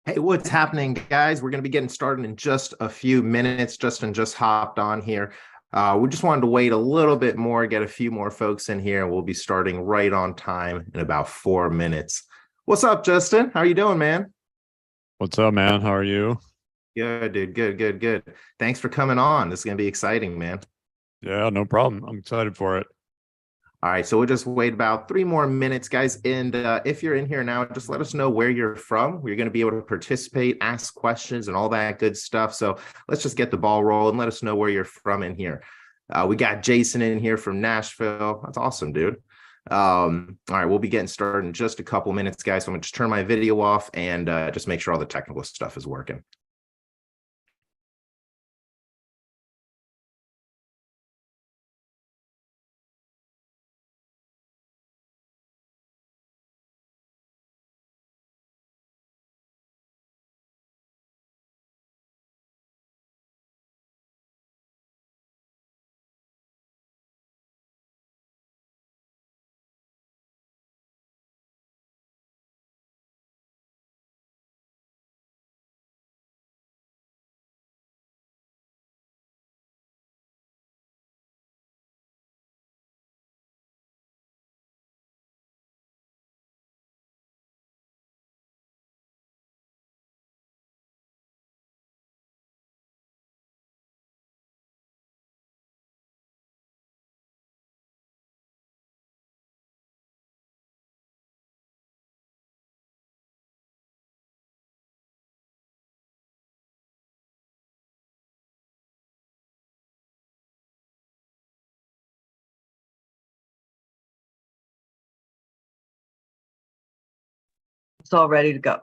Hey, what's happening, guys? We're going to be getting started in just a few minutes. Justin just hopped on here. We just wanted to wait a little bit more, get a few more folks in here, and we'll be starting right on time in about 4 minutes. What's up, Justin? How are you doing, man? What's up, man? How are you? Good, dude. Good. Thanks for coming on. This is going to be exciting, man. Yeah, no problem. I'm excited for it. All right, so we'll just wait about 3 more minutes, guys. And if you're in here now, just let us know where you're from. We're going to be able to participate, ask questions, and all that good stuff. So let's just get the ball rolling. Let us know where you're from in here. We got Jason in here from Nashville. That's awesome, dude. All right, we'll be getting started in just a couple minutes, guys. So I'm going to just turn my video off and just make sure all the technical stuff is working. It's all ready to go.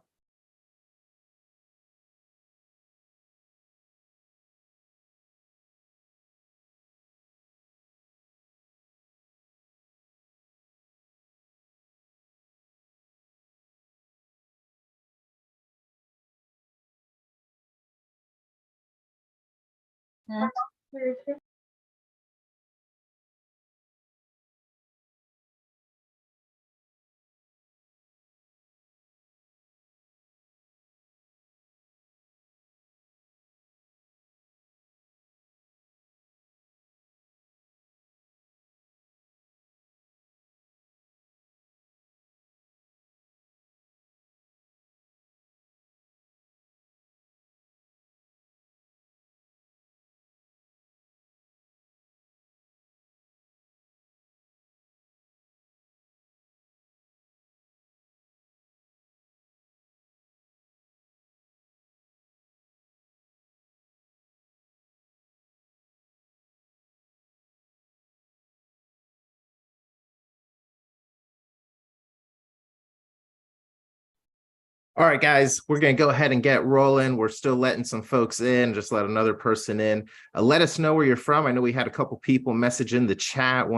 All right, guys, we're going to go ahead and get rolling. We're still letting some folks in, just let another person in. Let us know where you're from. I know we had a couple people message in the chat. We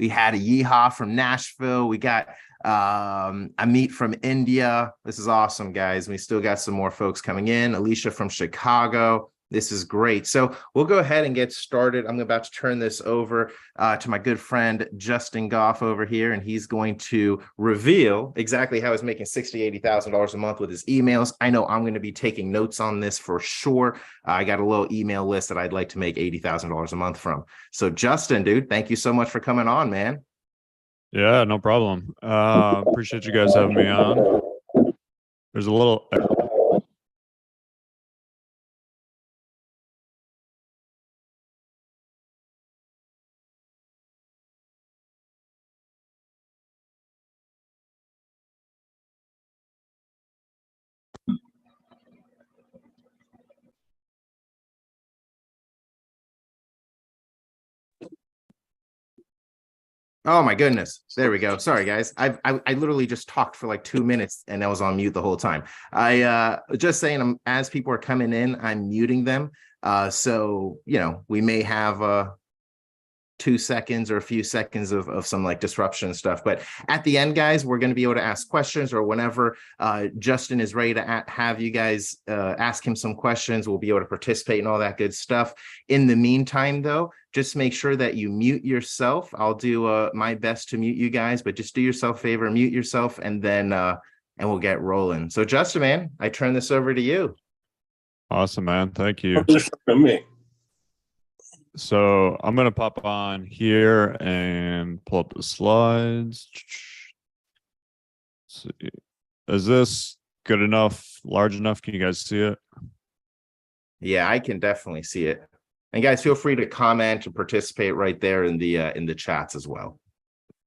had a Yeehaw from Nashville. We got Amit from India. This is awesome, guys. We still got some more folks coming in. Alicia from Chicago. This is great. So we'll go ahead and get started. I'm about to turn this over to my good friend Justin Goff over here, and he's going to reveal exactly how he's making $60,000, $80,000 a month with his emails. I know I'm going to be taking notes on this for sure. I got a little email list that I'd like to make $80,000 a month from. So Justin, dude, thank you so much for coming on, man. Yeah, no problem. Appreciate you guys having me on. There's a little Oh my goodness. There we go. Sorry, guys. I literally just talked for like 2 minutes and I was on mute the whole time. I just saying as people are coming in, I'm muting them. So we may have 2 seconds or a few seconds of some like disruption stuff. But at the end, guys, we're going to be able to ask questions, or whenever Justin is ready to have you guys ask him some questions, we'll be able to participate in all that good stuff. In the meantime, though, just make sure that you mute yourself. I'll do my best to mute you guys, but just do yourself a favor, mute yourself, and then and we'll get rolling. So Justin, man, I turn this over to you. Awesome, man. Thank you. From me. So I'm gonna pop on here and pull up the slides. Let's see. Is this good enough, large enough? Can you guys see it? Yeah, I can definitely see it. And guys, feel free to comment and participate right there in the chats as well.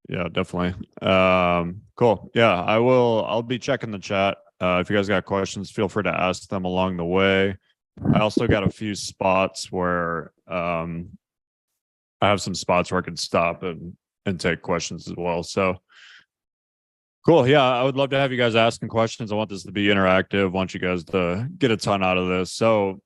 Yeah, definitely. Cool. Yeah, I'll be checking the chat. If you guys got questions, feel free to ask them along the way. I also got a few spots where I have some spots where I can stop and take questions as well. So cool. Yeah, I would love to have you guys asking questions. I want this to be interactive. I want you guys to get a ton out of this. So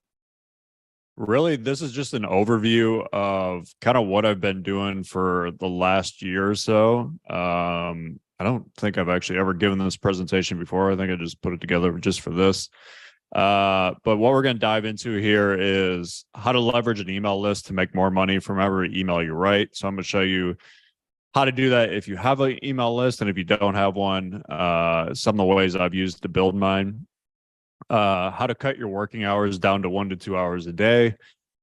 really, this is just an overview of kind of what I've been doing for the last year or so. I don't think I've actually ever given this presentation before. I think I just put it together just for this. But what we're going to dive into here is how to leverage an email list to make more money from every email you write. So I'm going to show you how to do that if you have an email list, and if you don't have one, some of the ways I've used to build mine. How to cut your working hours down to 1 to 2 hours a day,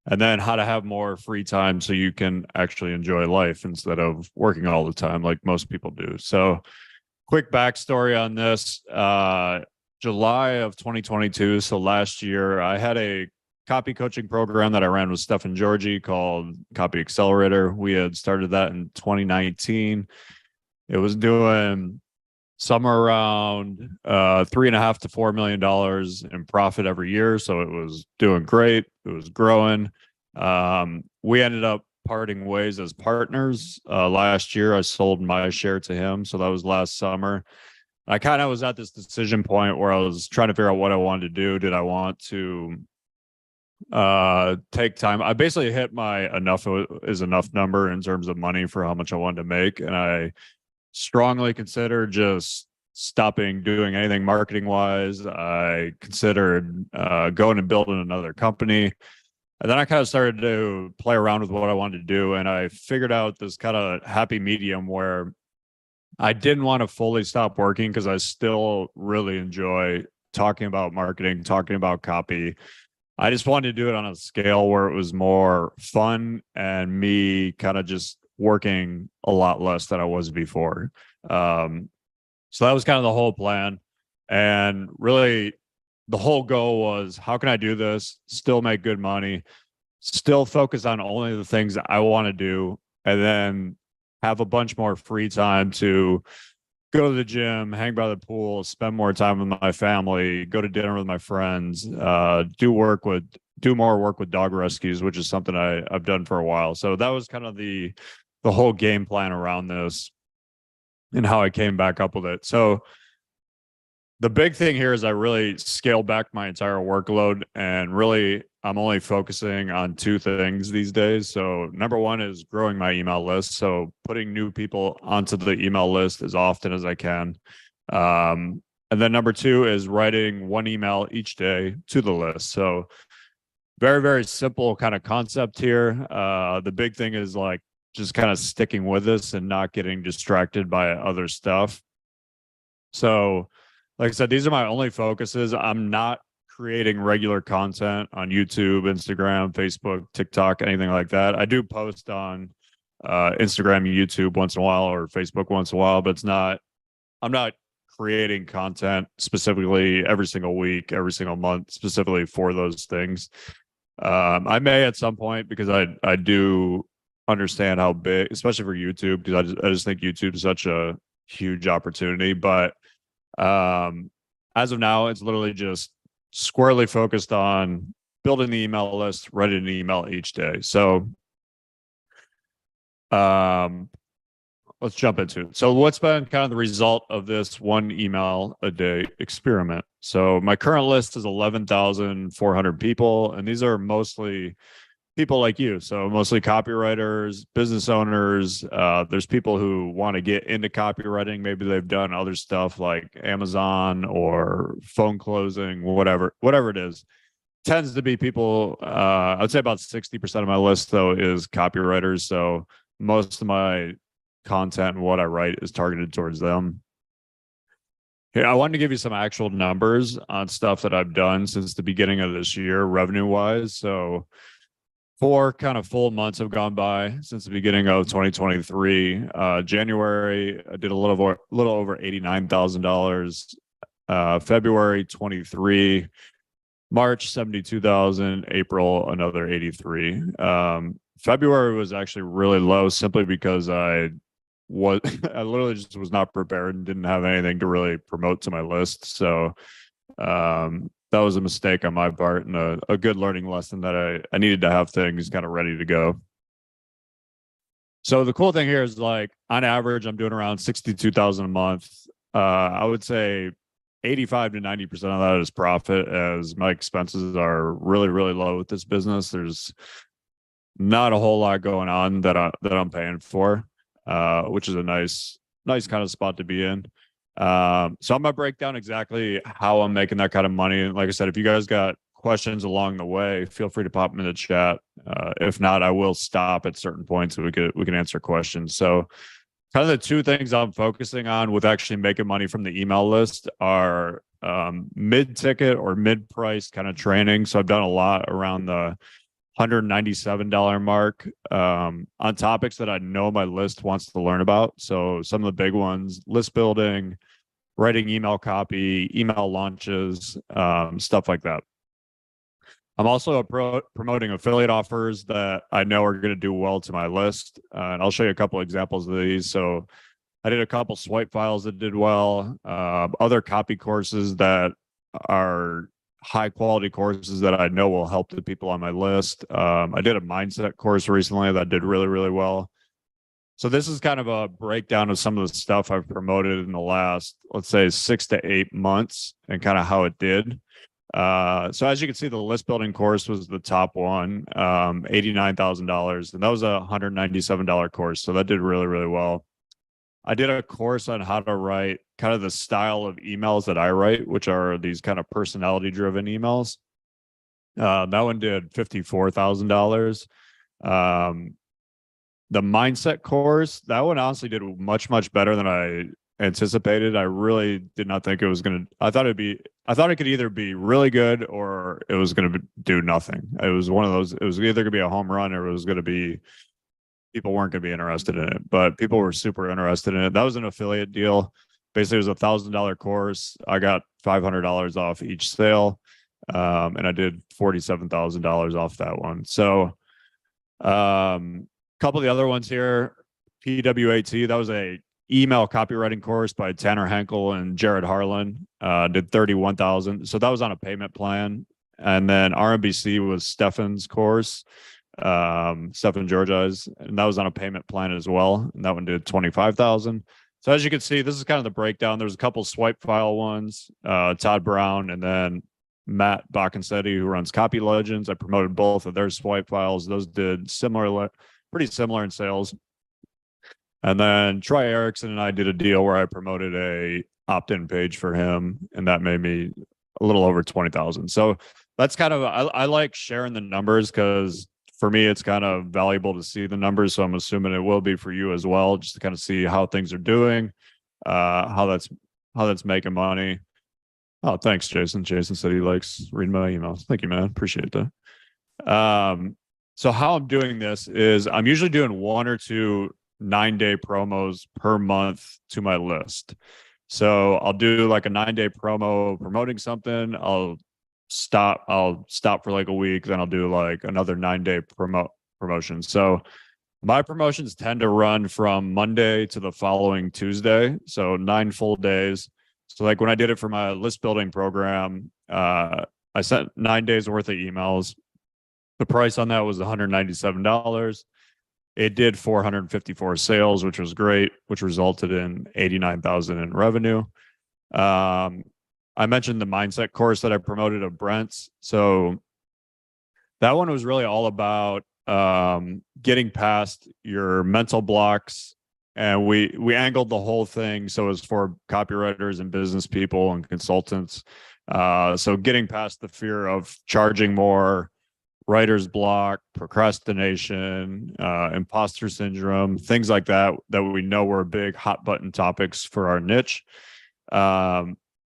and then how to have more free time so you can actually enjoy life instead of working all the time like most people do. So quick backstory on this. July of 2022, so last year, I had a copy coaching program that I ran with Stefan Georgi called Copy Accelerator. We had started that in 2019. It was doing somewhere around $3.5 to $4 million in profit every year. So it was doing great. It was growing. We ended up parting ways as partners. Last year, I sold my share to him. So that was last summer. I kind of was at this decision point where I was trying to figure out what I wanted to do. Did I want to take time? I basically hit my enough is enough number in terms of money for how much I wanted to make. And I strongly considered just stopping doing anything marketing wise. I considered going and building another company. And then I kind of started to play around with what I wanted to do. And I figured out this kind of happy medium where I didn't want to fully stop working because I still really enjoy talking about marketing, talking about copy. I just wanted to do it on a scale where it was more fun and me kind of just working a lot less than I was before. So that was kind of the whole plan. And really, the whole goal was, how can I do this, still make good money, still focus on only the things that I want to do, and then have a bunch more free time to go to the gym, hang by the pool, spend more time with my family, go to dinner with my friends, do more work with dog rescues, which is something I've done for a while. So that was kind of the whole game plan around this and how I came back up with it. So the big thing here is I really scaled back my entire workload, and really I'm only focusing on 2 things these days. So number 1 is growing my email list. So putting new people onto the email list as often as I can. And then number 2 is writing 1 email each day to the list. So very, very simple kind of concept here. The big thing is like just kind of sticking with this and not getting distracted by other stuff. So like I said, these are my only focuses. I'm not creating regular content on YouTube, Instagram, Facebook, TikTok, anything like that. I do post on Instagram, YouTube once in a while, or Facebook once in a while, but I'm not creating content specifically every single week, every single month, specifically for those things. I may at some point, because I do understand how big, especially for YouTube, because I just think YouTube is such a huge opportunity. But as of now, it's literally just squarely focused on building the email list, writing an email each day. So let's jump into it. So what's been kind of the result of this 1 email a day experiment? So my current list is 11,400 people, and these are mostly people like you. So mostly copywriters, business owners. There's people who want to get into copywriting. Maybe they've done other stuff like Amazon or phone closing, whatever it is. Tends to be people, I'd say about 60% of my list though is copywriters. So most of my content and what I write is targeted towards them. Yeah, I wanted to give you some actual numbers on stuff that I've done since the beginning of this year, revenue wise. So 4 kind of full months have gone by since the beginning of 2023. January, I did a little over $89,000. February 23, March 72,000, April another 83. February was actually really low simply because I literally just was not prepared and didn't have anything to really promote to my list. So that was a mistake on my part and a good learning lesson that I needed to have things kind of ready to go. So the cool thing here is, like, on average, I'm doing around 62,000 a month. I would say 85 to 90% of that is profit, as my expenses are really, really low with this business. There's not a whole lot going on that I'm paying for, which is a nice kind of spot to be in. So I'm gonna break down exactly how I'm making that kind of money. And like I said, if you guys got questions along the way, feel free to pop them in the chat. If not, I will stop at certain points so we can answer questions. So kind of the two things I'm focusing on with actually making money from the email list are mid-ticket or mid-price kind of training. So I've done a lot around the $197 mark on topics that I know my list wants to learn about. So some of the big ones: list building, writing email copy, email launches, stuff like that. I'm also promoting affiliate offers that I know are going to do well to my list. And I'll show you a couple examples of these. So I did a couple swipe files that did well, other copy courses that are high quality courses that I know will help the people on my list. I did a mindset course recently that did really, really well. So this is kind of a breakdown of some of the stuff I've promoted in the last, let's say, 6 to 8 months and kind of how it did. So as you can see, the list building course was the top one, $89,000, and that was a $197 course. So that did really, really well. I did a course on how to write kind of the style of emails that I write, which are these kind of personality driven emails. That one did $54,000. The mindset course, that one honestly did much, much better than I anticipated. I really did not think it was going to, I thought it could either be really good or it was going to do nothing. It was one of those, it was either going to be a home run or it was going to be, people weren't going to be interested in it, but people were super interested in it. That was an affiliate deal. Basically, it was $1,000 course. I got $500 off each sale, and I did $47,000 off that one. So, couple of the other ones here, PWAT. That was a email copywriting course by Tanner Henkel and Jared Harlan. Did $31,000. So that was on a payment plan. And then RMBC was Stefan's course. Stefan Georgi's, and that was on a payment plan as well, and that one did 25,000. So as you can see, this is kind of the breakdown. There's a couple swipe file ones, Todd Brown and then Matt Bacconsetti, who runs Copy Legends. I promoted both of their swipe files. Those did pretty similar in sales. And then Troy Erickson and I did a deal where I promoted a opt-in page for him, and that made me a little over 20,000. So that's kind of, I like sharing the numbers because for me, it's kind of valuable to see the numbers. So I'm assuming it will be for you as well, just to kind of see how things are doing, how that's making money. Oh, thanks, Jason. Jason said he likes reading my emails. Thank you, man. Appreciate that. So how I'm doing this is I'm usually doing 1 or 2 9-day promos per month to my list. So I'll do like a 9-day promo promoting something. I'll stop for like a week, then I'll do like another 9-day promotion. So my promotions tend to run from Monday to the following Tuesday, so 9 full days. So like when I did it for my list building program, I sent 9 days worth of emails. The price on that was $197. It did 454 sales, which was great, which resulted in 89,000 in revenue. I mentioned the mindset course that I promoted of Brent's. So that one was really all about getting past your mental blocks. And we angled the whole thing so it's for copywriters and business people and consultants. So getting past the fear of charging more, writer's block, procrastination, imposter syndrome, things like that we know were big hot button topics for our niche.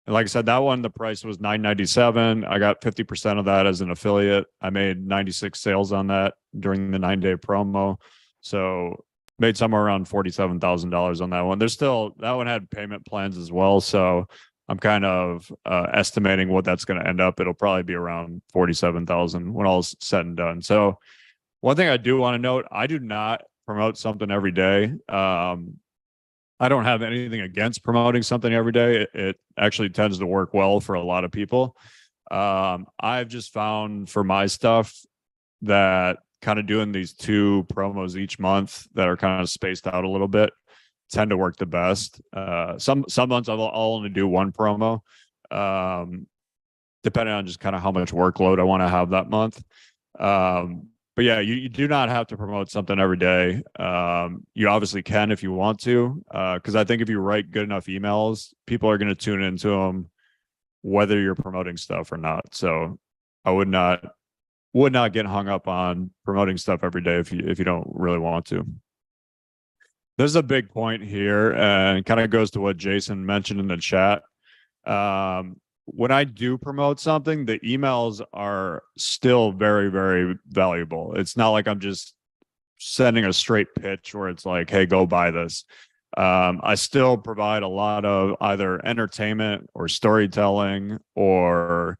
And like I said, that one, the price was $9.97. I got 50% of that as an affiliate. I made 96 sales on that during the 9-day promo. So made somewhere around $47,000 on that one. There's still, that one had payment plans as well. So I'm kind of estimating what that's going to end up. It'll probably be around 47,000 when all's said and done. So one thing I do want to note, I do not promote something every day. I don't have anything against promoting something every day. It actually tends to work well for a lot of people. I've just found for my stuff that kind of doing these 2 promos each month that are kind of spaced out a little bit tend to work the best. Some months I'll only do 1 promo, depending on just kind of how much workload I want to have that month. But yeah, you do not have to promote something every day. You obviously can if you want to, because I think if you write good enough emails, people are going to tune into them, whether you're promoting stuff or not. So I would not get hung up on promoting stuff every day if you don't really want to. There's a big point here, and kind of goes to what Jason mentioned in the chat. When I do promote something, the emails are still very, very valuable. It's not like I'm just sending a straight pitch where it's like, hey, go buy this. I still provide a lot of either entertainment or storytelling or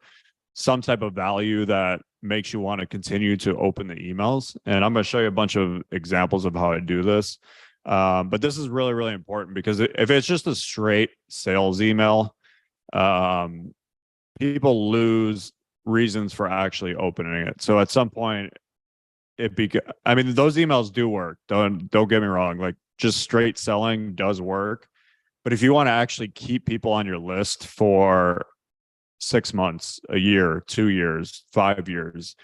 some type of value that makes you want to continue to open the emails. And I'm going to show you a bunch of examples of how I do this. But this is really, really important, because if it's just a straight sales email, people lose reasons for actually opening it. So at some point, I mean, those emails do work. Don't get me wrong. Like, just straight selling does work. But if you want to actually keep people on your list for 6 months, a year, 2 years, 5 years,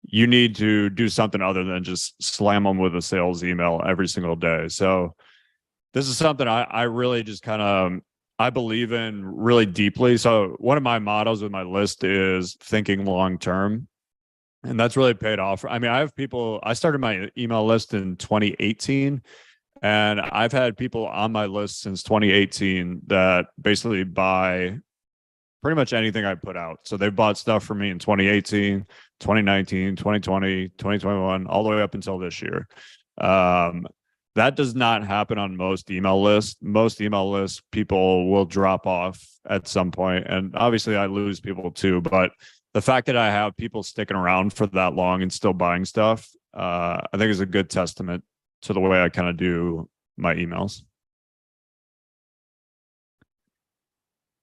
you need to do something other than just slam them with a sales email every single day. So this is something I really just kind of, I believe in really deeply. So one of my mottos with my list is thinking long-term. And that's really paid off. I mean, I have people, I started my email list in 2018, and I've had people on my list since 2018 that basically buy pretty much anything I put out. So they've bought stuff from me in 2018, 2019, 2020, 2021, all the way up until this year. That does not happen on most email lists. Most email lists, people will drop off at some point, and obviously I lose people too. But the fact that I have people sticking around for that long and still buying stuff, I think is a good testament to the way I kind of do my emails.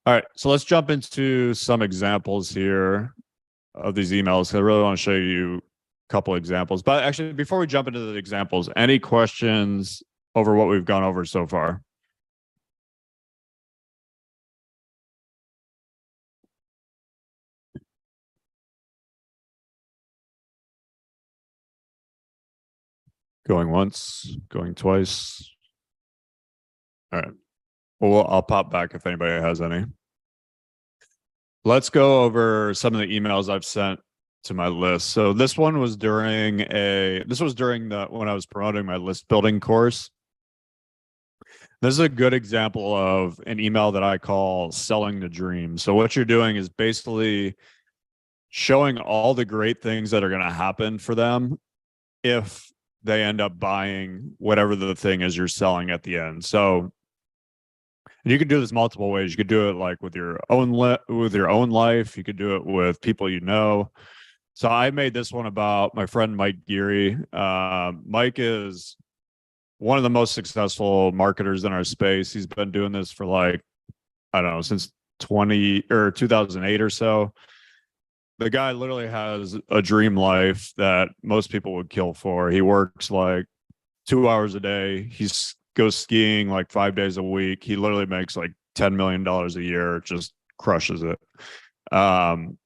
All right, so let's jump into some examples here of these emails. I really want to show you a couple examples. But actually, before we jump into the examples, any questions over what we've gone over so far? Going once, going twice. All right. Well, I'll pop back if anybody has any. Let's go over some of the emails I've sent to my list. So this one was during when I was promoting my list building course. This is a good example of an email that I call selling the dream. So what you're doing is basically showing all the great things that are going to happen for them if they end up buying whatever the thing is you're selling at the end. So, and you can do this multiple ways. You could do it like with your own life. You could do it with people you know. So I made this one about my friend Mike Geary. Mike is one of the most successful marketers in our space. He's been doing this for like, I don't know, since 2008 or so. The guy literally has a dream life that most people would kill for. He works like 2 hours a day. He goes skiing like 5 days a week. He literally makes like $10 million a year, just crushes it. And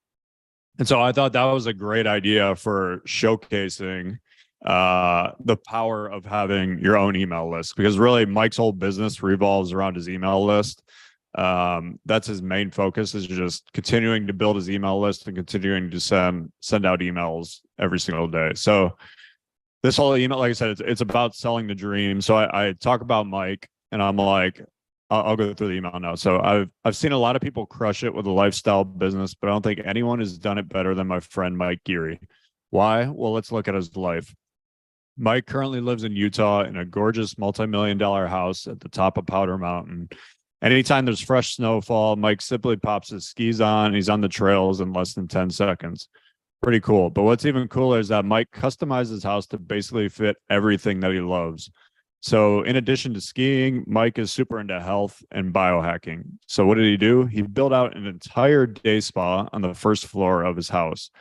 so I thought that was a great idea for showcasing the power of having your own email list, because really Mike's whole business revolves around his email list. That's his main focus, is just continuing to build his email list and continuing to send out emails every single day. So this whole email, like I said, it's about selling the dream. So I talk about Mike, and I'm like, I'll go through the email now. So I've seen a lot of people crush it with a lifestyle business, but I don't think anyone has done it better than my friend Mike Geary. Why? Well, let's look at his life. Mike currently lives in Utah in a gorgeous multi-million-dollar house at the top of Powder Mountain. Anytime there's fresh snowfall, Mike simply pops his skis on and he's on the trails in less than 10 seconds. Pretty cool. But what's even cooler is that Mike customized his house to basically fit everything that he loves. So in addition to skiing, Mike is super into health and biohacking. So what did he do? He built out an entire day spa on the first floor of his house.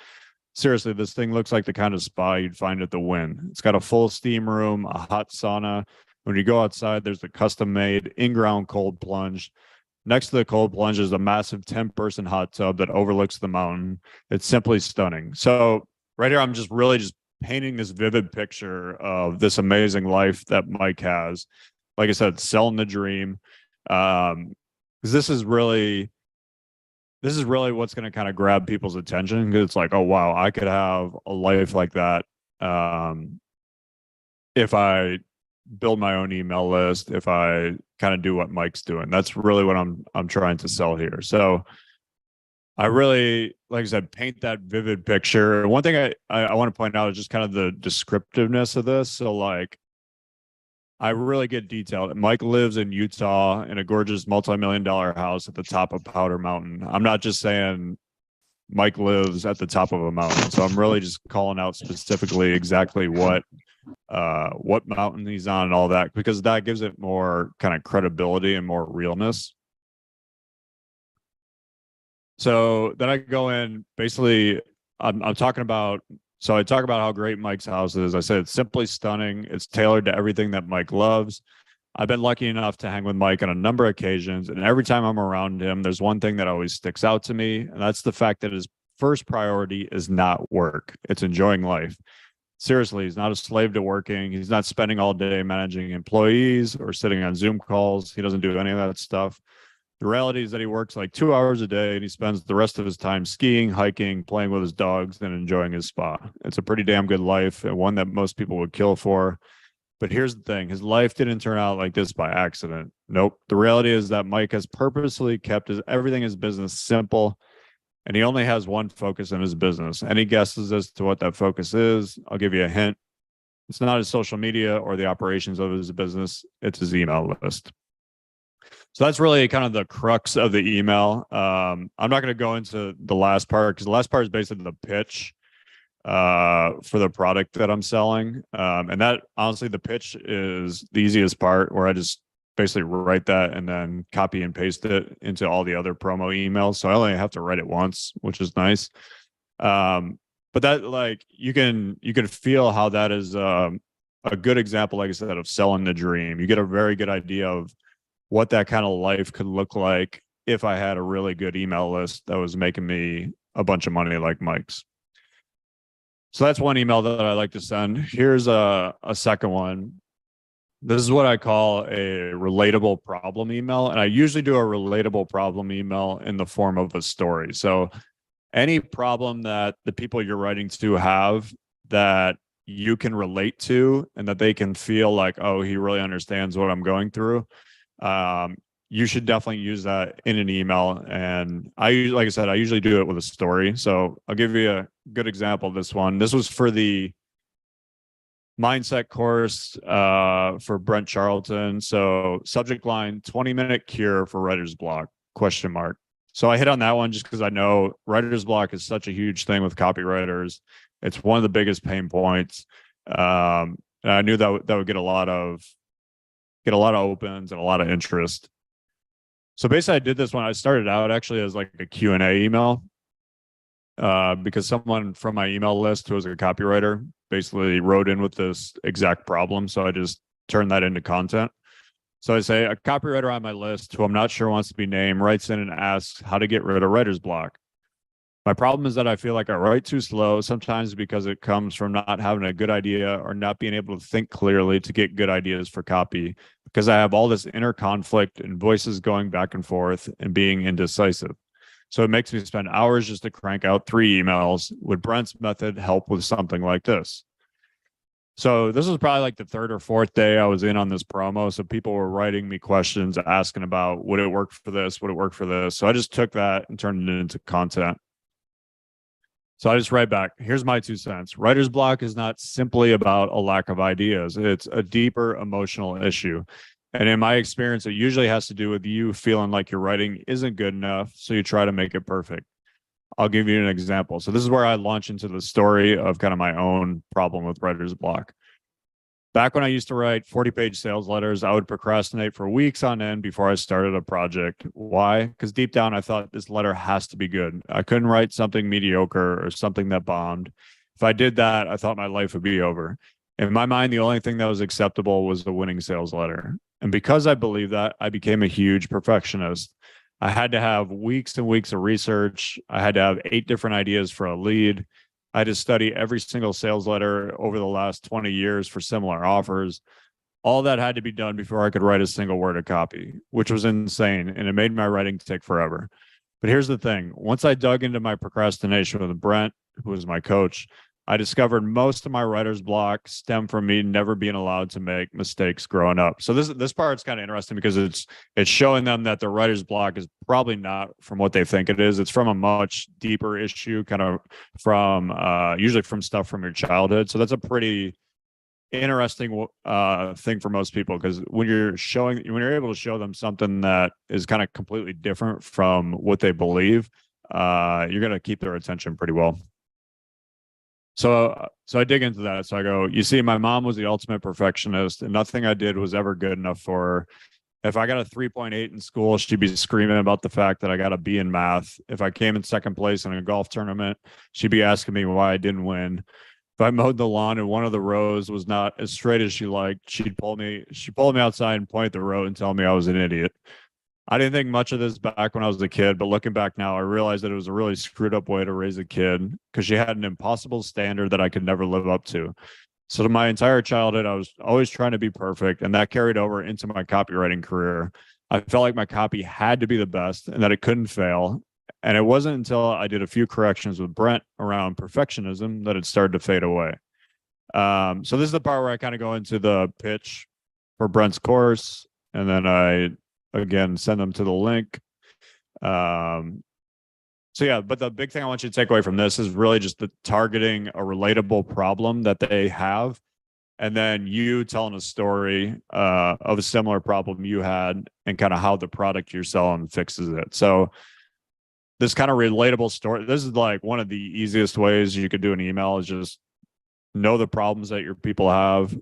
Seriously, this thing looks like the kind of spa you'd find at the Wynn. It's got a full steam room, a hot sauna. When you go outside, there's a custom-made in-ground cold plunge. Next to the cold plunge is a massive 10-person hot tub that overlooks the mountain. It's simply stunning. So right here, I'm just really just painting this vivid picture of this amazing life that Mike has. Like I said, selling the dream. Because this is really what's going to kind of grab people's attention. Because it's like, oh wow, I could have a life like that if I build my own email list, if I kind of do what Mike's doing. That's really what I'm trying to sell here. So I really, like I said, paint that vivid picture. One thing I want to point out is just kind of the descriptiveness of this. So like, I really get detailed. Mike lives in Utah in a gorgeous multi-million-dollar house at the top of Powder Mountain. I'm not just saying Mike lives at the top of a mountain. So I'm really just calling out specifically exactly what mountain he's on and all that, because that gives it more kind of credibility and more realness. So then I go in, basically, I'm talking about, so I talk about how great Mike's house is. I said it's simply stunning. It's tailored to everything that Mike loves. I've been lucky enough to hang with Mike on a number of occasions, and every time I'm around him, there's one thing that always sticks out to me, and that's the fact that his first priority is not work. It's enjoying life. Seriously, he's not a slave to working. He's not spending all day managing employees or sitting on Zoom calls. He doesn't do any of that stuff. The reality is that he works like 2 hours a day and he spends the rest of his time skiing, hiking, playing with his dogs, and enjoying his spa. It's a pretty damn good life, and one that most people would kill for. But here's the thing, his life didn't turn out like this by accident. Nope. The reality is that Mike has purposely kept everything in his business simple, and he only has one focus in his business. Any guesses as to what that focus is? I'll give you a hint. It's not his social media or the operations of his business. It's his email list. So that's really kind of the crux of the email. I'm not going to go into the last part, because the last part is basically the pitch for the product that I'm selling. And that, honestly, the pitch is the easiest part, where I just basically write that and then copy and paste it into all the other promo emails. So I only have to write it once, which is nice. But that, like, you can feel how that is a good example, like I said, of selling the dream. You get a very good idea of what that kind of life could look like if I had a really good email list that was making me a bunch of money like Mike's. So that's one email that I like to send. Here's a second one. This is what I call a relatable problem email. And I usually do a relatable problem email in the form of a story. So any problem that the people you're writing to have that you can relate to, and that they can feel like, oh, he really understands what I'm going through. You should definitely use that in an email. And like I said, I usually do it with a story. So I'll give you a good example of this one. This was for the mindset course for Brent Charlton. So subject line, 20-minute cure for writer's block, ? So I hit on that one just because I know writer's block is such a huge thing with copywriters. It's one of the biggest pain points. And I knew that would get a lot of opens and a lot of interest. So basically I did this one. I started out actually as like a Q&A email because someone from my email list who was a copywriter basically wrote in with this exact problem. So I just turned that into content. So I say, a copywriter on my list who I'm not sure wants to be named writes in and asks how to get rid of writer's block. My problem is that I feel like I write too slow, sometimes because it comes from not having a good idea or not being able to think clearly to get good ideas for copy, because I have all this inner conflict and voices going back and forth and being indecisive. So it makes me spend hours just to crank out 3 emails. Would Brent's method help with something like this? So this was probably like the third or fourth day I was in on this promo. So people were writing me questions, asking about would it work for this? Would it work for this? So I just took that and turned it into content. So I just write back, here's my 2 cents. Writer's block is not simply about a lack of ideas. It's a deeper emotional issue. And in my experience, it usually has to do with you feeling like your writing isn't good enough. So you try to make it perfect. I'll give you an example. So this is where I launch into the story of kind of my own problem with writer's block. Back when I used to write 40-page sales letters, I would procrastinate for weeks on end before I started a project. Why? Because deep down, I thought this letter has to be good. I couldn't write something mediocre or something that bombed. If I did that, I thought my life would be over. In my mind, the only thing that was acceptable was the winning sales letter. And because I believed that, I became a huge perfectionist. I had to have weeks and weeks of research. I had to have 8 different ideas for a lead. I had to study every single sales letter over the last 20 years for similar offers. All that had to be done before I could write a single word of copy, which was insane. And it made my writing take forever. But here's the thing. Once I dug into my procrastination with Brent, who was my coach, I discovered most of my writer's block stemmed from me never being allowed to make mistakes growing up. So this part's kind of interesting because it's showing them that the writer's block is probably not from what they think it is. It's from a much deeper issue, kind of from usually from stuff from your childhood. So that's a pretty interesting thing for most people, because when you're able to show them something that is kind of completely different from what they believe, you're going to keep their attention pretty well. So I dig into that. So I go, you see, my mom was the ultimate perfectionist, and nothing I did was ever good enough for her. If I got a 3.8 in school, she'd be screaming about the fact that I got a B in math. If I came in second place in a golf tournament, she'd be asking me why I didn't win. If I mowed the lawn and one of the rows was not as straight as she liked, she'd pull me outside and point at the row and tell me I was an idiot. I didn't think much of this back when I was a kid, but looking back now, I realized that it was a really screwed up way to raise a kid, because she had an impossible standard that I could never live up to. So to my entire childhood, I was always trying to be perfect, and that carried over into my copywriting career. I felt like my copy had to be the best and that it couldn't fail. And it wasn't until I did a few corrections with Brent around perfectionism that it started to fade away. So this is the part where I kind of go into the pitch for Brent's course, and then I again send them to the link. So yeah, but the big thing I want you to take away from this is really just the targeting a relatable problem that they have, and then you telling a story of a similar problem you had and kind of how the product you're selling fixes it. So this kind of relatable story, this is like one of the easiest ways you could do an email, is just know the problems that your people have,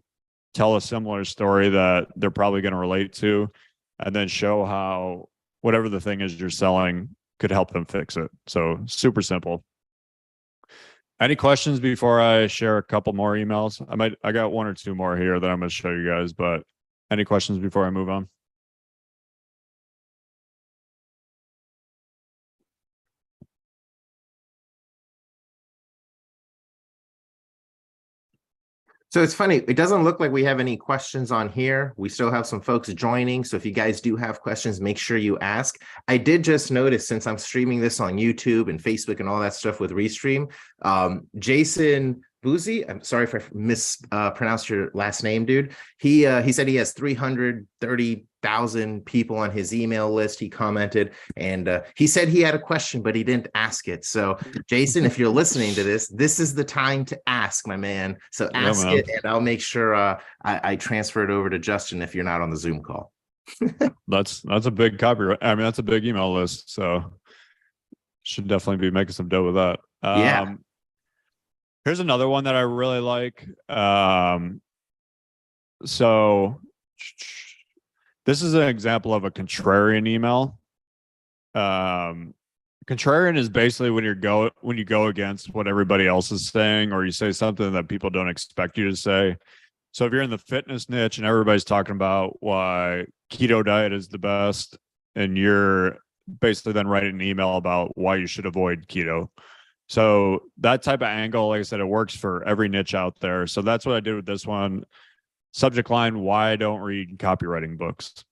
tell a similar story that they're probably going to relate to, and then show how whatever the thing is you're selling could help them fix it. So super simple. Any questions before I share a couple more emails? I got 1 or 2 more here that I'm going to show you guys, but any questions before I move on? So it's funny, it doesn't look like we have any questions on here. We still have some folks joining. So if you guys do have questions, make sure you ask. I did just notice, since I'm streaming this on YouTube and Facebook and all that stuff with Restream, Jason Boozy, I'm sorry if I mispronounced your last name, dude. He said he has 330,000 people on his email list. He commented, and he said he had a question, but he didn't ask it. So Jason, if you're listening to this, this is the time to ask, my man. So ask it, and I'll make sure I transfer it over to Justin if you're not on the Zoom call. That's a big copyright. I mean, that's a big email list. So should definitely be making some dough with that. Yeah. Here's another one that I really like. So this is an example of a contrarian email. Contrarian is basically when you go against what everybody else is saying, or you say something that people don't expect you to say. So if you're in the fitness niche and everybody's talking about why keto diet is the best, and you're basically then writing an email about why you should avoid keto. So that type of angle, like I said, it works for every niche out there. So that's what I did with this one. Subject line: why I don't read copywriting books.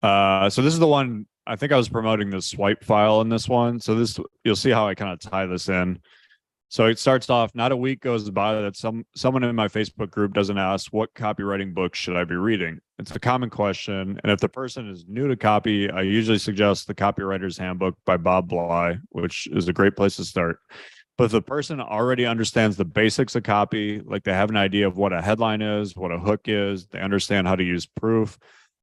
So this is the one, I think I was promoting the swipe file in this one. So this, you'll see how I kind of tie this in. So it starts off, not a week goes by that someone in my Facebook group doesn't ask, what copywriting books should I be reading? It's a common question. And if the person is new to copy, I usually suggest The Copywriter's Handbook by Bob Bly, which is a great place to start. But if the person already understands the basics of copy, like they have an idea of what a headline is, what a hook is, they understand how to use proof,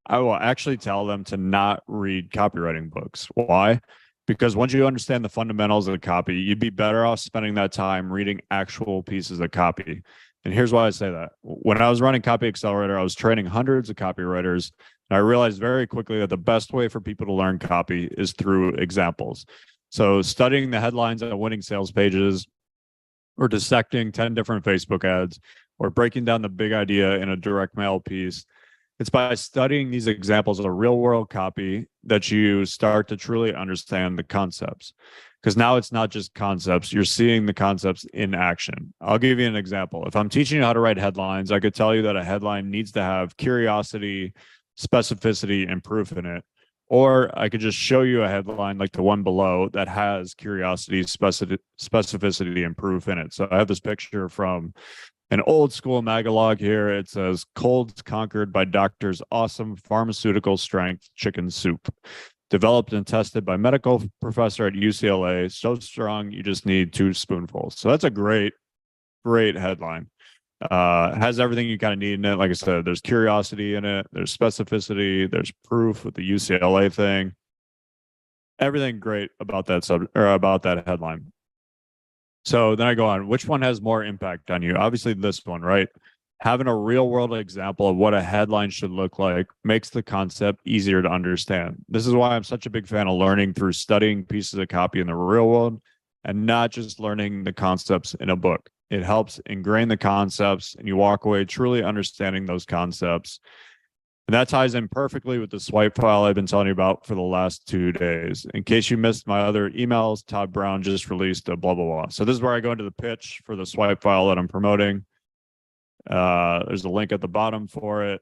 I will actually tell them to not read copywriting books. Why? Because once you understand the fundamentals of the copy, you'd be better off spending that time reading actual pieces of copy. And here's why I say that. When I was running Copy Accelerator, I was training hundreds of copywriters. And I realized very quickly that the best way for people to learn copy is through examples. So studying the headlines on winning sales pages, or dissecting 10 different Facebook ads, or breaking down the big idea in a direct mail piece, it's by studying these examples of real world copy that you start to truly understand the concepts. Because now it's not just concepts, you're seeing the concepts in action. I'll give you an example. If I'm teaching you how to write headlines, I could tell you that a headline needs to have curiosity, specificity, and proof in it. Or I could just show you a headline like the one below that has curiosity, specificity, and proof in it. So I have this picture from an old school magalog here. It says, colds conquered by doctors' awesome pharmaceutical strength chicken soup. Developed and tested by medical professor at UCLA. So strong, you just need 2 spoonfuls. So that's a great headline. Has everything you kind of need in it. Like I said, there's curiosity in it. There's specificity. There's proof with the UCLA thing. Everything great about that about that headline. So then I go on, which one has more impact on you? Obviously this one, right? Having a real world example of what a headline should look like makes the concept easier to understand. This is why I'm such a big fan of learning through studying pieces of copy in the real world and not just learning the concepts in a book. It helps ingrain the concepts and you walk away truly understanding those concepts. And that ties in perfectly with the swipe file I've been telling you about for the last 2 days. In case you missed my other emails, Todd Brown just released a blah, blah, blah. So this is where I go into the pitch for the swipe file that I'm promoting. There's a link at the bottom for it.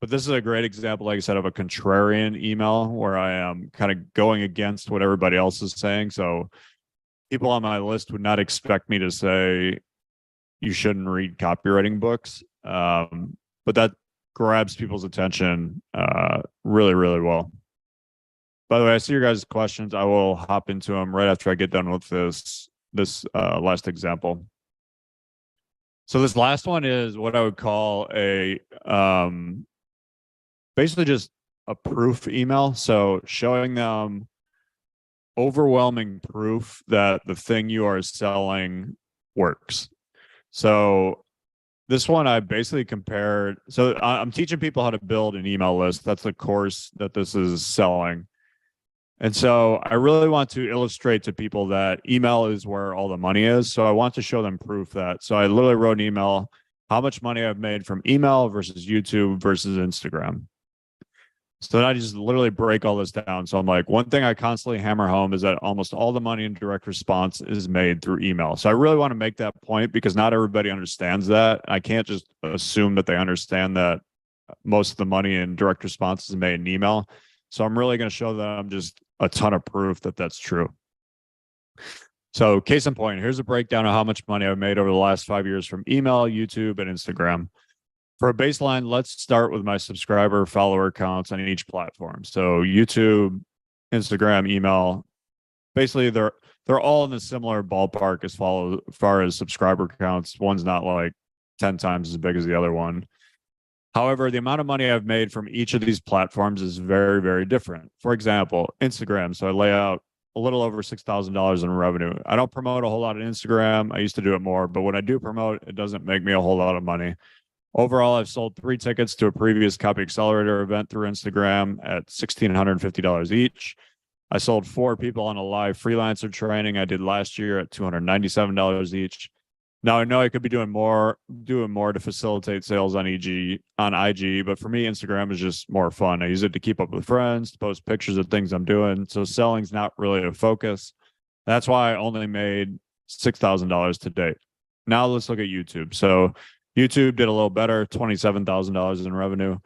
But this is a great example, like I said, of a contrarian email where I am kind of going against what everybody else is saying. So people on my list would not expect me to say you shouldn't read copywriting books. But that grabs people's attention really, really well. By the way, I see your guys' questions. I will hop into them right after I get done with this last example. So this last one is what I would call a basically just a proof email. So showing them overwhelming proof that the thing you are selling works. So this one I basically compared. So I'm teaching people how to build an email list. That's the course that this is selling. And so I really want to illustrate to people that email is where all the money is. So I want to show them proof that. So I literally wrote an email, how much money I've made from email versus YouTube versus Instagram. So then I just literally break all this down. So I'm like, one thing I constantly hammer home is that almost all the money in direct response is made through email. So I really want to make that point because not everybody understands that. I can't just assume that they understand that most of the money in direct response is made in email. So I'm really going to show them just a ton of proof that that's true. So case in point, here's a breakdown of how much money I've made over the last 5 years from email, YouTube, and Instagram. For a baseline, let's start with my subscriber follower counts on each platform. So YouTube, Instagram, email, basically they're all in a similar ballpark as far as subscriber counts. One's not like 10 times as big as the other one. However, the amount of money I've made from each of these platforms is very, very different. For example, Instagram. So I lay out a little over $6,000 in revenue. I don't promote a whole lot on Instagram. I used to do it more, but when I do promote, it doesn't make me a whole lot of money. Overall, I've sold 3 tickets to a previous Copy Accelerator event through Instagram at $1,650 each. I sold 4 people on a live freelancer training I did last year at $297 each. Now I know I could be doing more to facilitate sales on IG, but for me, Instagram is just more fun. I use it to keep up with friends, to post pictures of things I'm doing. So selling's not really a focus. That's why I only made $6,000 to date. Now let's look at YouTube. So YouTube did a little better, $27,000 in revenue.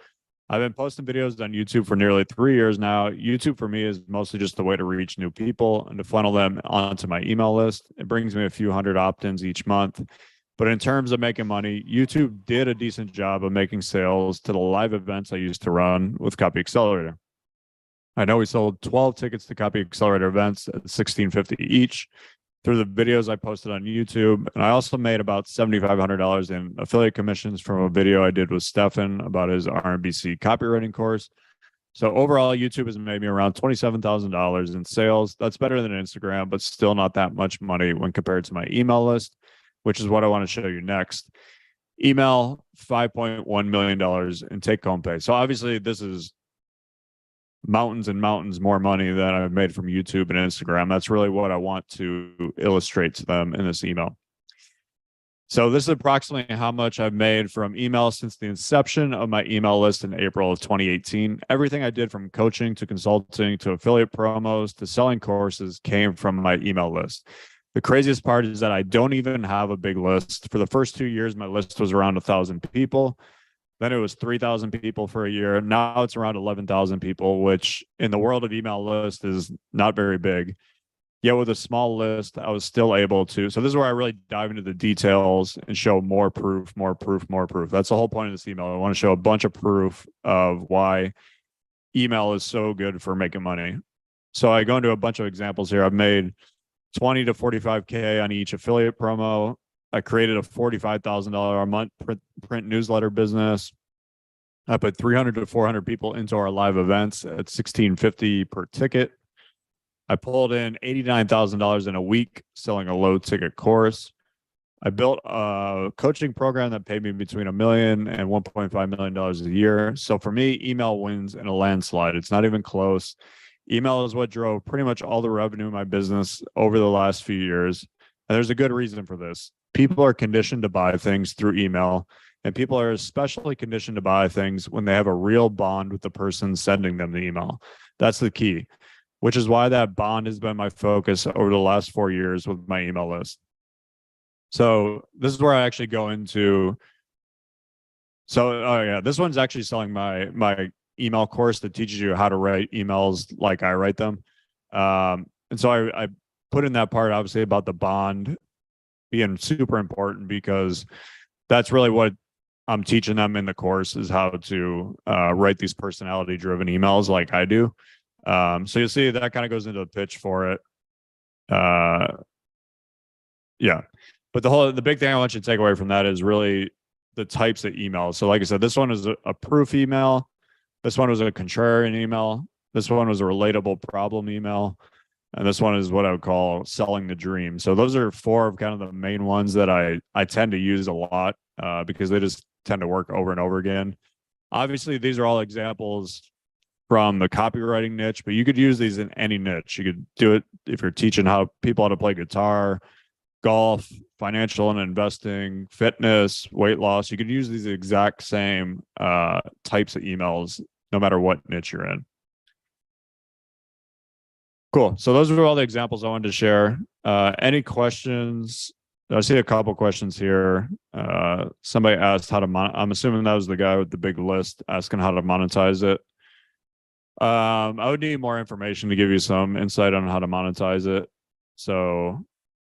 I've been posting videos on YouTube for nearly 3 years now. YouTube for me is mostly just a way to reach new people and to funnel them onto my email list. It brings me a few hundred opt-ins each month. But in terms of making money, YouTube did a decent job of making sales to the live events I used to run with Copy Accelerator. I know we sold 12 tickets to Copy Accelerator events at $1,650 each through the videos I posted on YouTube. And I also made about $7,500 in affiliate commissions from a video I did with Stefan about his RMBC copywriting course. So overall, YouTube has made me around $27,000 in sales. That's better than Instagram, but still not that much money when compared to my email list, which is what I want to show you next. Email, $5.1 million in take-home pay. So obviously this is mountains and mountains more money than I've made from YouTube and Instagram. That's really what I want to illustrate to them in this email. So this is approximately how much I've made from email since the inception of my email list in April of 2018. Everything I did from coaching to consulting to affiliate promos to selling courses came from my email list. The craziest part is that I don't even have a big list. For the first 2 years, my list was around 1,000 people. Then it was 3,000 people for a year. Now it's around 11,000 people, which in the world of email list is not very big. Yet with a small list, I was still able to. So this is where I really dive into the details and show more proof, more proof, more proof. That's the whole point of this email. I want to show a bunch of proof of why email is so good for making money. So I go into a bunch of examples here. I've made 20 to 45K on each affiliate promo. I created a $45,000 a month print newsletter business. I put 300 to 400 people into our live events at $1,650 per ticket. I pulled in $89,000 in a week selling a low ticket course. I built a coaching program that paid me between $1 million and $1.5 million a year. So for me, email wins in a landslide. It's not even close. Email is what drove pretty much all the revenue in my business over the last few years. And there's a good reason for this. People are conditioned to buy things through email, and people are especially conditioned to buy things when they have a real bond with the person sending them the email. That's the key, which is why that bond has been my focus over the last 4 years with my email list. So this is where I actually go into. So, this one's actually selling my email course that teaches you how to write emails like I write them. And so I put in that part, obviously, about the bond being super important, because that's really what I'm teaching them in the course, is how to write these personality driven emails like I do. So you'll see that kind of goes into the pitch for it. Yeah. But the big thing I want you to take away from that is really the types of emails. So like I said, this one is a proof email. This one was a contrarian email. This one was a relatable problem email. And this one is what I would call selling the dream. So those are 4 of kind of the main ones that I tend to use a lot because they just tend to work over and over again. Obviously, these are all examples from the copywriting niche, but you could use these in any niche. You could do it if you're teaching people how to play guitar, golf, financial and investing, fitness, weight loss. You could use these exact same types of emails no matter what niche you're in. Cool. So those are all the examples I wanted to share. Any questions? I see a couple questions here. Somebody asked how to I'm assuming that was the guy with the big list asking how to monetize it. I would need more information to give you some insight on how to monetize it. So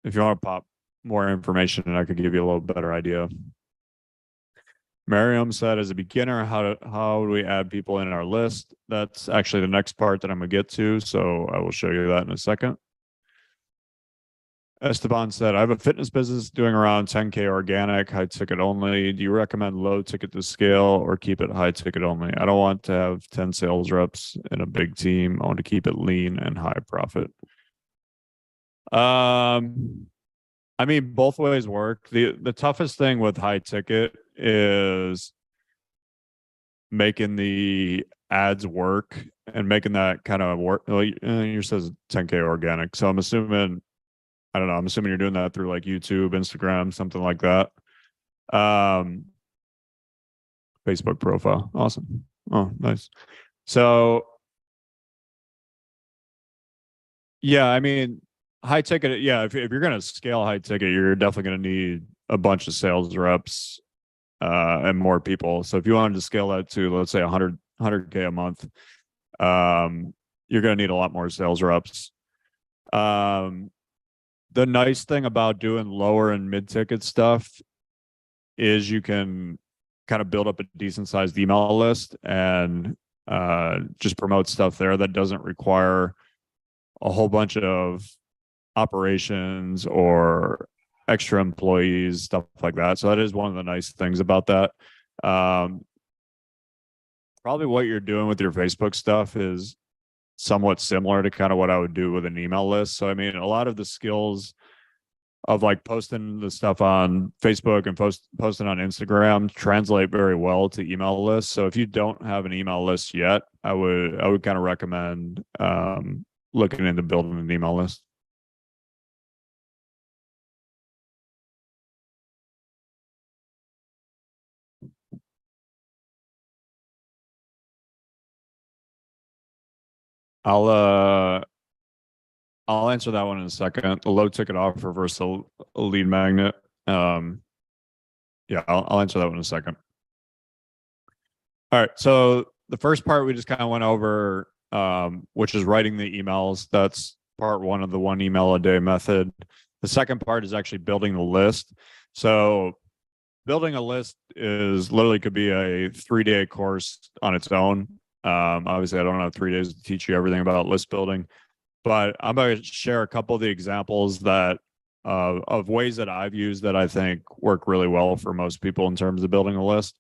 if you want to pop more information, I could give you a little better idea. Miriam said, as a beginner, how do we add people in our list? That's actually the next part that I'm going to get to, so I will show you that in a second. Esteban said, I have a fitness business doing around 10K organic, high ticket only. Do you recommend low ticket to scale or keep it high ticket only? I don't want to have 10 sales reps in a big team. I want to keep it lean and high profit. I mean, both ways work. The toughest thing with high ticket is making the ads work and making that kind of work. Well, yours says 10K organic. So I'm assuming, I don't know, I'm assuming you're doing that through like YouTube, Instagram, something like that. Facebook profile. Awesome. Oh, nice. So yeah, I mean, high ticket, yeah, if you're going to scale high ticket, you're definitely going to need a bunch of sales reps and more people. So if you wanted to scale that to, let's say, 100 100K a month. You're going to need a lot more sales reps. The nice thing about doing lower and mid-ticket stuff is you can kind of build up a decent sized email list and just promote stuff there that doesn't require a whole bunch of operations or extra employees, stuff like that. So that is one of the nice things about that. Probably what you're doing with your Facebook stuff is somewhat similar to kind of what I would do with an email list. So, I mean, a lot of the skills of like posting the stuff on Facebook and posting on Instagram translate very well to email lists. So if you don't have an email list yet, I would kind of recommend looking into building an email list. I'll answer that one in a second. The low ticket offer versus a lead magnet. Yeah, I'll answer that one in a second. All right. So the first part we just kind of went over, which is writing the emails. That's part one of the 1 email a day method. The second part is actually building the list. So building a list is literally could be a 3-day course on its own. Obviously, I don't have 3 days to teach you everything about list building, but I'm going to share a couple of the examples that of ways that I've used that I think work really well for most people in terms of building a list.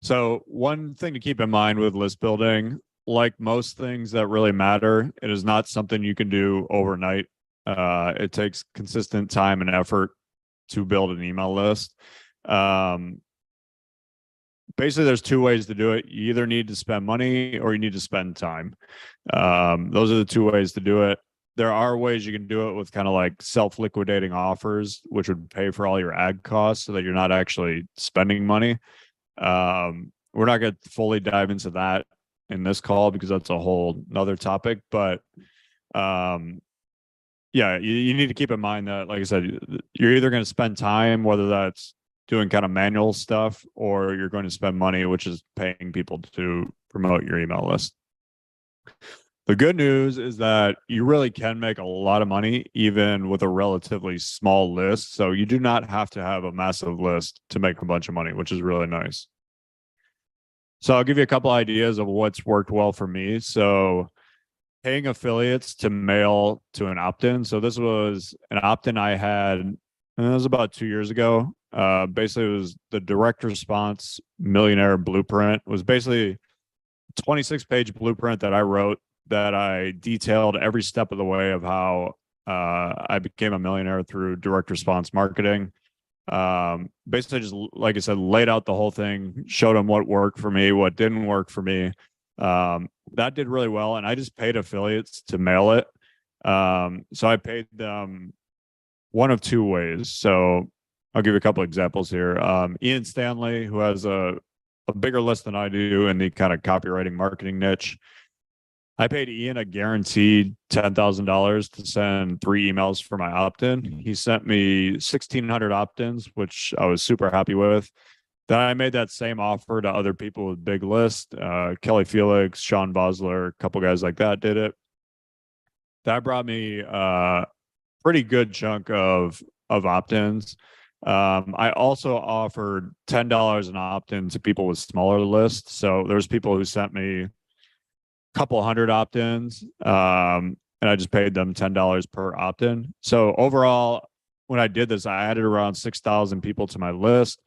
So one thing to keep in mind with list building, like most things that really matter, it is not something you can do overnight. It takes consistent time and effort to build an email list. Basically, there's 2 ways to do it. You either need to spend money or you need to spend time. Those are the 2 ways to do it. There are ways you can do it with kind of like self-liquidating offers, which would pay for all your ad costs so that you're not actually spending money. We're not going to fully dive into that in this call because that's a whole nother topic. But yeah, you need to keep in mind that, like I said, you're either going to spend time, whether that's doing kind of manual stuff, or you're going to spend money, which is paying people to promote your email list. The good news is that you really can make a lot of money even with a relatively small list. So you do not have to have a massive list to make a bunch of money, which is really nice. So I'll give you a couple ideas of what's worked well for me. So paying affiliates to mail to an opt-in. So this was an opt-in I had, and it was about 2 years ago. Basically, it was the direct response millionaire blueprint. It was basically a 26-page blueprint that I wrote that I detailed every step of the way of how I became a millionaire through direct response marketing. Basically, just like I said, laid out the whole thing, showed them what worked for me, what didn't work for me. That did really well, and I just paid affiliates to mail it. So I paid them one of 2 ways. So I'll give you a couple examples here. Ian Stanley, who has a bigger list than I do in the kind of copywriting marketing niche, I paid Ian a guaranteed $10,000 to send 3 emails for my opt-in. He sent me 1,600 opt-ins, which I was super happy with. Then I made that same offer to other people with big lists. Kelly Felix, Sean Bosler, a couple guys like that did it. That brought me a pretty good chunk of opt-ins. I also offered $10 an opt-in to people with smaller lists. So there's people who sent me couple hundred opt-ins, and I just paid them $10 per opt-in. So overall, when I did this, I added around 6,000 people to my list.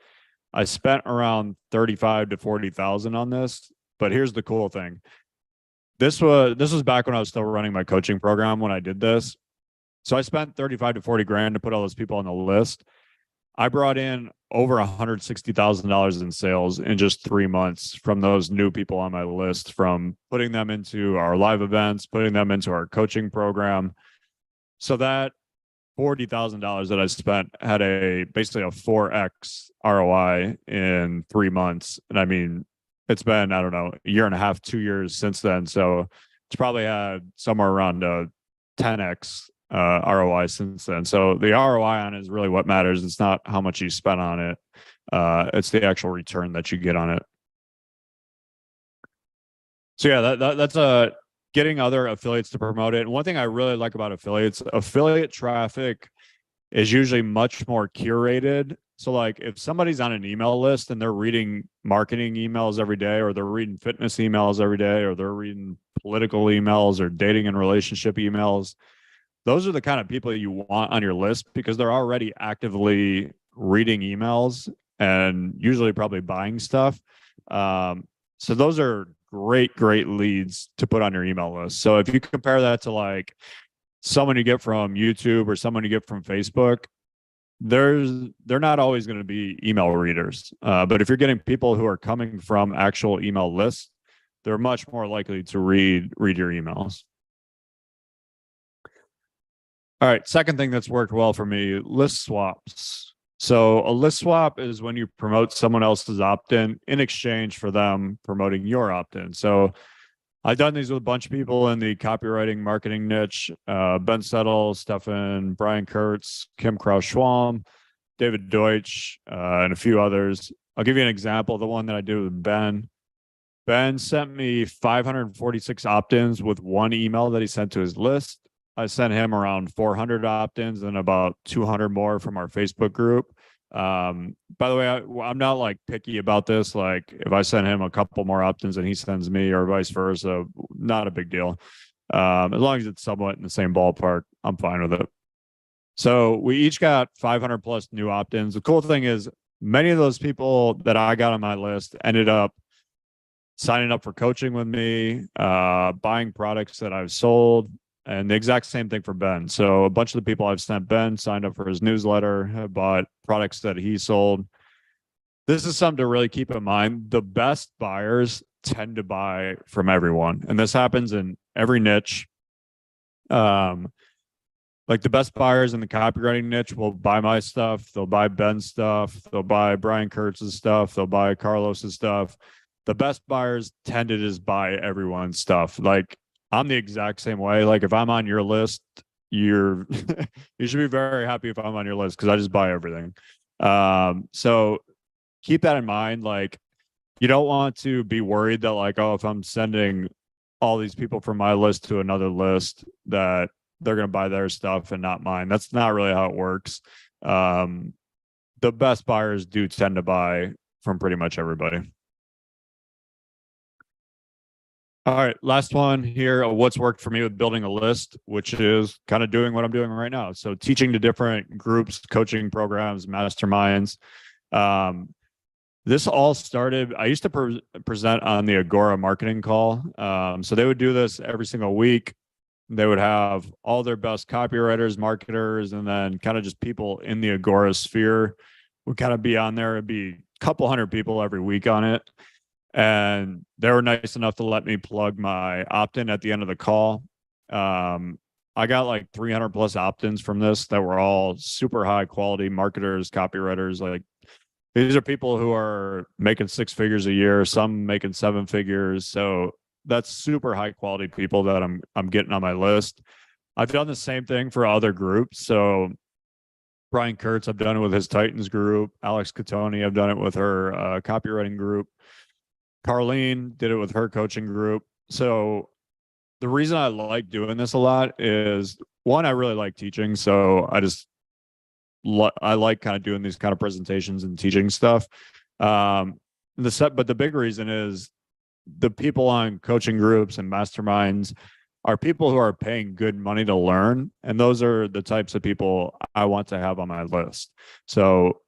I spent around 35 to 40,000 on this. But here's the cool thing: this was back when I was still running my coaching program when I did this. So I spent 35 to 40 grand to put all those people on the list. I brought in over $160,000 in sales in just 3 months from those new people on my list, from putting them into our live events, putting them into our coaching program. So that $40,000 that I spent had basically a 4x ROI in 3 months. And I mean, it's been, I don't know, a year and a half, 2 years since then. So it's probably had somewhere around a 10x ROI since then. So the ROI on it is really what matters. It's not how much you spent on it. It's the actual return that you get on it. So yeah, that's getting other affiliates to promote it. And one thing I really like about affiliate traffic is usually much more curated. So like if somebody's on an email list and they're reading marketing emails every day, or they're reading fitness emails every day, or they're reading political emails or dating and relationship emails, those are the kind of people you want on your list because they're already actively reading emails and usually probably buying stuff. So those are great leads to put on your email list. So if you compare that to like someone you get from YouTube or someone you get from Facebook, they're not always going to be email readers. But if you're getting people who are coming from actual email lists, they're much more likely to read your emails. All right, second thing that's worked well for me, list swaps. So a list swap is when you promote someone else's opt-in in exchange for them promoting your opt-in. So I've done these with a bunch of people in the copywriting marketing niche, Ben Settle, Stefan, Brian Kurtz, Kim Kraus-Schwalm, David Deutsch, and a few others. I'll give you an example. The one that I did with Ben. Ben sent me 546 opt-ins with one email that he sent to his list. I sent him around 400 opt-ins and about 200 more from our Facebook group. By the way, I'm not like picky about this. Like if I send him a couple more opt-ins and he sends me, or vice versa, not a big deal. As long as it's somewhat in the same ballpark, I'm fine with it. So we each got 500 plus new opt-ins. The cool thing is many of those people that I got on my list ended up signing up for coaching with me, buying products that I've sold, and the exact same thing for Ben. So a bunch of the people I've sent Ben signed up for his newsletter, bought products that he sold. This is something to really keep in mind. The best buyers tend to buy from everyone. And this happens in every niche. Like the best buyers in the copywriting niche will buy my stuff. They'll buy Ben's stuff. They'll buy Brian Kurtz's stuff. They'll buy Carlos's stuff. The best buyers tend to just buy everyone's stuff. Like I'm the exact same way. Like if I'm on your list, you're you should be very happy if I'm on your list because I just buy everything. So keep that in mind. Like you don't want to be worried that like, oh, if I'm sending all these people from my list to another list that they're going to buy their stuff and not mine. That's not really how it works. The best buyers do tend to buy from pretty much everybody. All right, last one here. What's worked for me with building a list, which is kind of doing what I'm doing right now. So teaching to different groups, coaching programs, masterminds. This all started, I used to present on the Agora marketing call. So they would do this every single week. They would have all their best copywriters, marketers, and then kind of just people in the Agora sphere would kind of be on there. It'd be a couple hundred people every week on it. And they were nice enough to let me plug my opt-in at the end of the call. I got like 300 plus opt-ins from this that were all super high quality marketers, copywriters. Like these are people who are making 6 figures a year, some making 7 figures. So that's super high quality people that I'm getting on my list. I've done the same thing for other groups. So Brian Kurtz, I've done it with his Titans group. Alex Catoni, I've done it with her copywriting group. Carlene did it with her coaching group. So the reason I like doing this a lot is one, I really like teaching. So I like kind of doing these kind of presentations and teaching stuff. But the big reason is the people on coaching groups and masterminds are people who are paying good money to learn. And those are the types of people I want to have on my list. So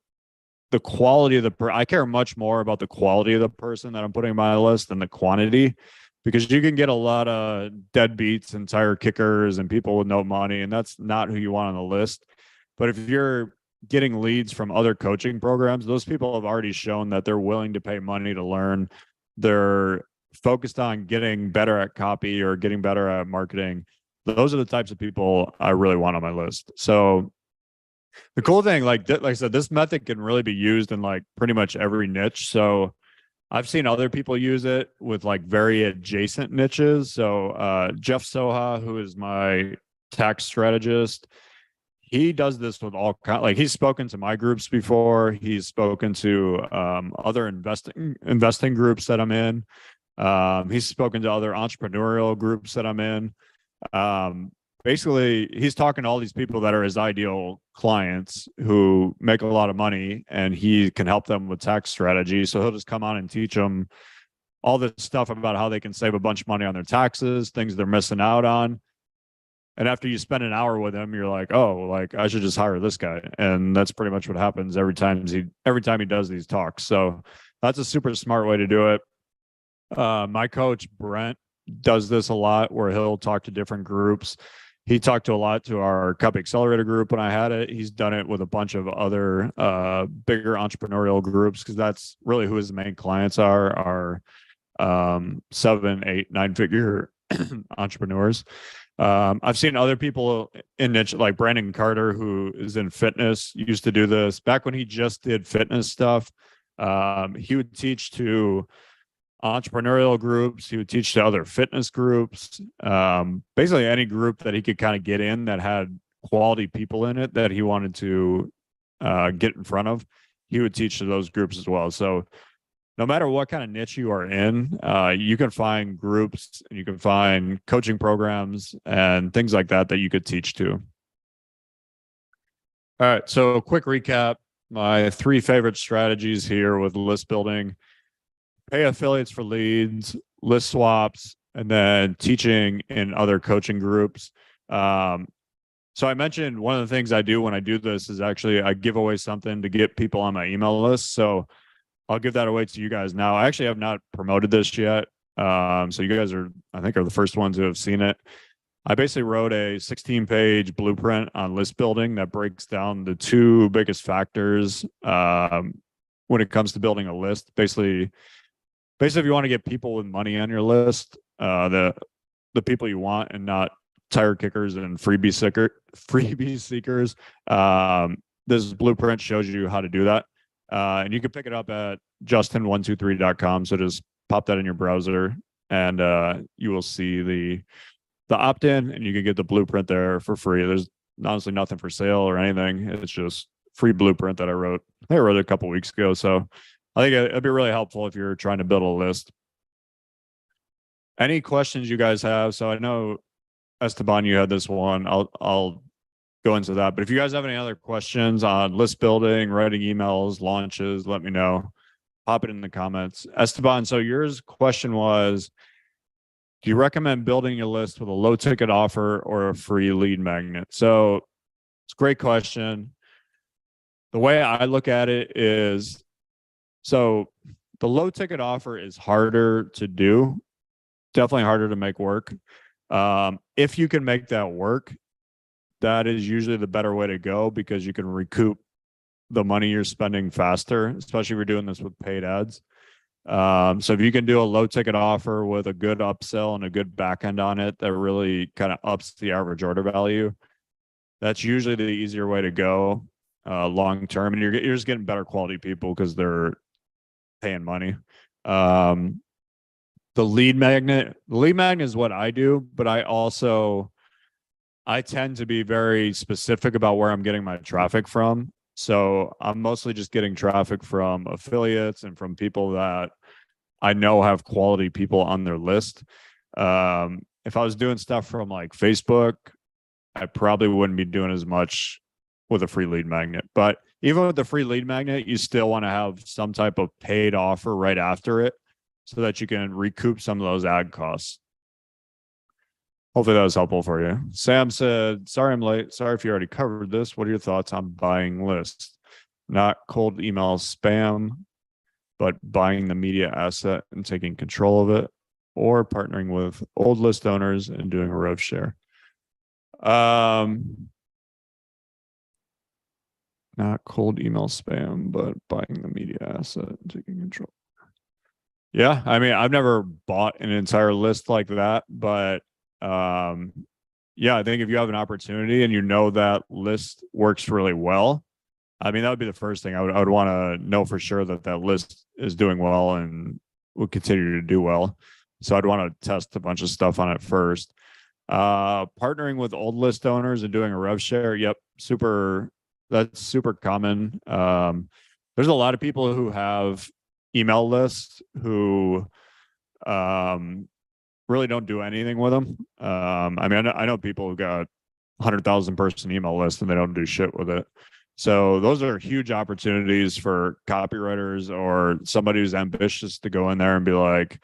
the quality of I care much more about the quality of the person that I'm putting on my list than the quantity, because you can get a lot of deadbeats and tire kickers and people with no money, and that's not who you want on the list. But if you're getting leads from other coaching programs, those people have already shown that they're willing to pay money to learn. They're focused on getting better at copy or getting better at marketing. Those are the types of people I really want on my list. So the cool thing, like I said, this method can really be used in like pretty much every niche. So I've seen other people use it with like very adjacent niches. So Jeff Soha, who is my tax strategist, he does this with all kind. Like he's spoken to my groups before. He's spoken to other investing groups that I'm in. He's spoken to other entrepreneurial groups that I'm in. Basically, he's talking to all these people that are his ideal clients who make a lot of money, and he can help them with tax strategy. So he'll just come on and teach them all this stuff about how they can save a bunch of money on their taxes, things they're missing out on. And after you spend an hour with him, you're like, oh, like I should just hire this guy. And that's pretty much what happens every time he does these talks. So that's a super smart way to do it. My coach Brent does this a lot, where he'll talk to different groups. He talked to a lot to our Cup Accelerator group when I had it. He's done it with a bunch of other bigger entrepreneurial groups, because that's really who his main clients are 7, 8, 9-figure entrepreneurs. I've seen other people in niche, like Brandon Carter, who is in fitness, used to do this back when he just did fitness stuff. He would teach to entrepreneurial groups. He would teach to other fitness groups. Basically any group that he could kind of get in that had quality people in it that he wanted to get in front of, he would teach to those groups as well. So no matter what kind of niche you are in, you can find groups, and you can find coaching programs and things like that that you could teach to. All right, so quick recap. My 3 favorite strategies here with list building: pay affiliates for leads, list swaps, and then teaching in other coaching groups. So I mentioned one of the things I do when I do this is actually I give away something to get people on my email list. So I'll give that away to you guys now. I actually have not promoted this yet. So you guys are the first ones who have seen it. I basically wrote a 16-page blueprint on list building that breaks down the 2 biggest factors when it comes to building a list. Basically, if you want to get people with money on your list, the people you want, and not tire kickers and freebie seekers, this blueprint shows you how to do that. And you can pick it up at justin123.com. So just pop that in your browser, and you will see the opt-in, and you can get the blueprint there for free. There's honestly nothing for sale or anything. It's just free blueprint that I wrote. I wrote it a couple weeks ago. So I think it'd be really helpful if you're trying to build a list. Any questions you guys have? So I know Esteban, you had this one. I'll go into that. But if you guys have any other questions on list building, writing emails, launches, let me know. Pop it in the comments. Esteban, so yours question was, do you recommend building a list with a low ticket offer or a free lead magnet? So it's a great question. The way I look at it is, so the low ticket offer is harder to do, definitely harder to make work. If you can make that work, that is usually the better way to go, because you can recoup the money you're spending faster, especially if you're doing this with paid ads. So if you can do a low ticket offer with a good upsell and a good back end on it that really kind of ups the average order value, that's usually the easier way to go long term. And you're just getting better quality people because they're paying money. The lead magnet is what I do, but I tend to be very specific about where I'm getting my traffic from. So I'm mostly just getting traffic from affiliates and from people that I know have quality people on their list. If I was doing stuff from like Facebook, I probably wouldn't be doing as much with a free lead magnet. But even with the free lead magnet, you still want to have some type of paid offer right after it so that you can recoup some of those ad costs. Hopefully that was helpful for you. Sam said, sorry I'm late. Sorry if you already covered this. What are your thoughts on buying lists? Not cold email spam, but buying the media asset and taking control of it, or partnering with old list owners and doing a rev share. Not cold email spam, but buying the media asset and taking control. Yeah, I mean, I've never bought an entire list like that, but yeah, I think if you have an opportunity and you know that list works really well, I mean, that would be the first thing I would want to know for sure that that list is doing well and will continue to do well. So I'd want to test a bunch of stuff on it first. Partnering with old list owners and doing a rev share. Yep. That's super common. There's a lot of people who have email lists who really don't do anything with them. I mean, I know people who got 100,000 person email list and they don't do shit with it. So those are huge opportunities for copywriters or somebody who's ambitious to go in there and be like,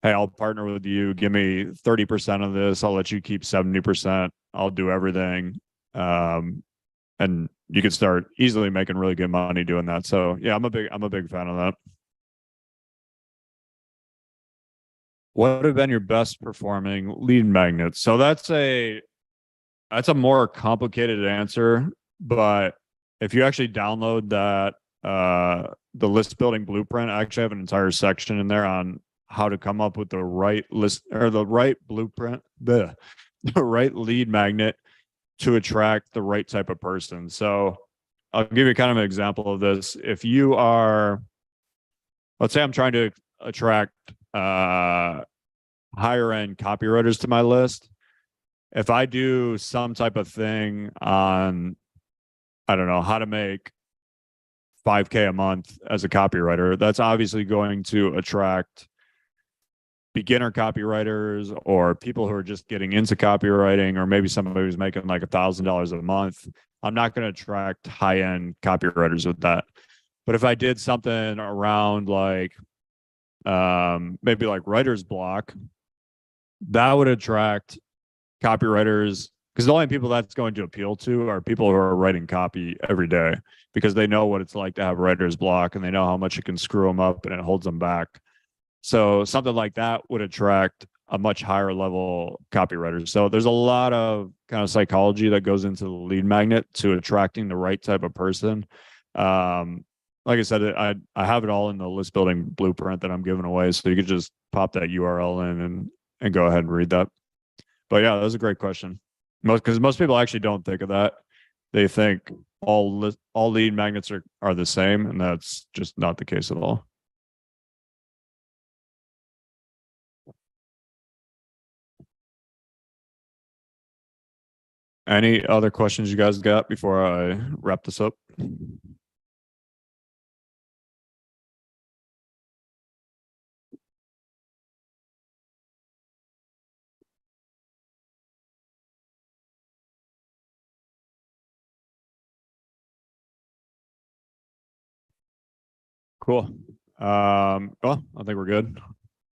hey, I'll partner with you. Give me 30% of this. I'll let you keep 70%. I'll do everything. And you could start easily making really good money doing that. So yeah, I'm a big fan of that. What have been your best performing lead magnets? So that's a more complicated answer, but if you actually download that, the list building blueprint, I actually have an entire section in there on how to come up with the right list or the right blueprint, the right lead magnet to attract the right type of person. So I'll give you kind of an example of this. If you are, let's say I'm trying to attract higher end copywriters to my list. If I do some type of thing on, I don't know, how to make 5K a month as a copywriter, that's obviously going to attract beginner copywriters or people who are just getting into copywriting, or maybe somebody who's making like $1,000 a month. I'm not going to attract high-end copywriters with that. But if I did something around like maybe like writer's block, that would attract copywriters, because the only people that's going to appeal to are people who are writing copy every day, because they know what it's like to have writer's block and they know how much it can screw them up and it holds them back. So something like that would attract a much higher level copywriter. So there's a lot of kind of psychology that goes into the lead magnet to attracting the right type of person. Like I said, I have it all in the list building blueprint that I'm giving away. So you could just pop that URL in and go ahead and read that. But yeah, that was a great question. Because most people actually don't think of that. They think all lead magnets are the same, and that's just not the case at all. Any other questions you guys got before I wrap this up? Cool. Well, I think we're good.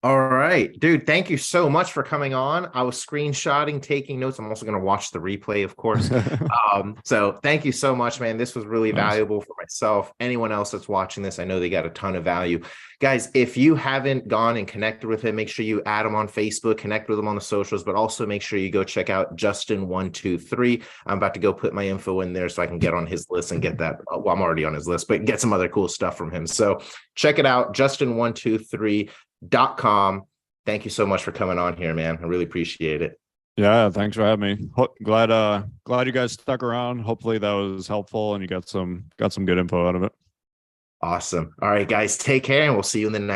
All right, dude, thank you so much for coming on. I was screenshotting, taking notes. I'm also going to watch the replay, of course. So thank you so much, man. This was really valuable for myself. Anyone else that's watching this, I know they got a ton of value. Guys, if you haven't gone and connected with him, make sure you add him on Facebook, connect with him on the socials, but also make sure you go check out Justin123. I'm about to go put my info in there so I can get on his list and get that. Well, I'm already on his list, but get some other cool stuff from him. So check it out, Justin123.com. Thank you so much for coming on here, man. I really appreciate it. Yeah, thanks for having me. Glad you guys stuck around. Hopefully that was helpful and you got some good info out of it. Awesome. All right, guys, take care, and we'll see you in the next